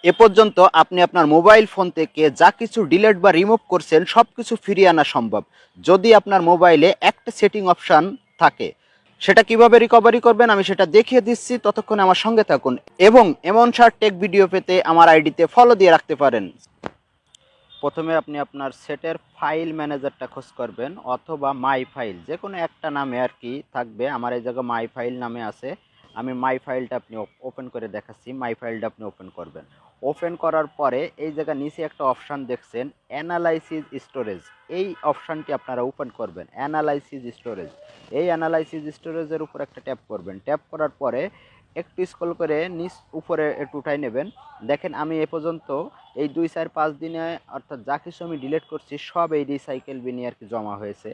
এ পর্যন্ত আপনি আপনার মোবাইল ফোন থেকে যা কিছু ডিলিট বা রিমুভ করছেন সবকিছু ফিরিয়ে আনা সম্ভব যদি আপনার মোবাইলে একটা সেটিং অপশন থাকে। সেটা কিভাবে রিকভারি করবেন আমি সেটা দেখিয়ে দিচ্ছি, ততক্ষণে আমার সঙ্গে থাকুন এবং এমন সার টেক ভিডিও পেতে আমার আইডিতে ফলো দিয়ে রাখতে পারেন। প্রথমে আপনি আপনার সেটের ফাইল ম্যানেজারটা খোঁজ করবেন অথবা মাই ফাইল, যে কোনো একটা নামে আর কি থাকবে। আমার এই জায়গায় মাই ফাইল নামে আছে, আমি মাই ফাইলটা আপনি ওপেন করে দেখাচ্ছি। মাই ফাইলটা আপনি ওপেন করবেন। ওপেন করার পরে এই জায়গায় নিচে একটা অপশান দেখছেন অ্যানালাইসিস স্টোরেজ, এই অপশানটি আপনারা ওপেন করবেন। অ্যানালাইসিস স্টোরেজ, এই অ্যানালাইসিস স্টোরেজের উপর একটা ট্যাপ করবেন। ট্যাপ করার পরে একটু স্ক্রল করে নিচ উপরে একটু উঠাই নেবেন। দেখেন আমি এ পর্যন্ত এই 2-4-5 দিনে অর্থাৎ যা কিছু আমি ডিলিট করছি সব এই রিসাইকেল বিনে আর কি জমা হয়েছে।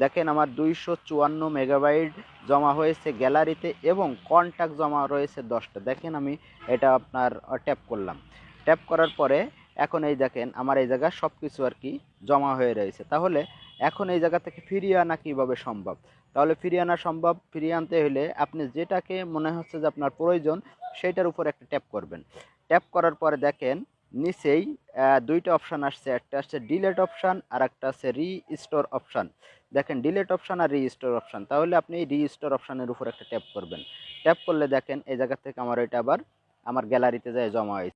দেখেন আমার 254 মেগাবাইট জমা হয়েছে গ্যালারিতে এবং কন্ট্যাক্ট জমা রয়েছে 10টা। দেখেন আমি এটা আপনার ট্যাপ করলাম। ট্যাপ করার পরে এখন এই দেখেন আমার এই জায়গায় সব কিছু আর কি জমা হয়ে রয়েছে। তাহলে এখন এই জায়গা থেকে ফিরিয়ে আনা কীভাবে সম্ভব? তাহলে ফিরিয়ে আনা সম্ভব। ফিরিয়ে আনতে হলে আপনি যেটাকে মনে হচ্ছে যে আপনার প্রয়োজন সেইটার উপর একটা ট্যাপ করবেন। ট্যাপ করার পরে দেখেন নিচেই দুইটা অপশান আসছে, একটা আসছে ডিলেট অপশান আর একটা আছে রিস্টোর অপশান। দেখেন ডিলেট অপশান আর রিস্টোর অপশান, তাহলে আপনি এই রিস্টোর অপশানের উপর একটা ট্যাপ করবেন। ট্যাপ করলে দেখেন এই জায়গা থেকে আমার এটা আবার আমার গ্যালারিতে যায় জমা হয়েছে।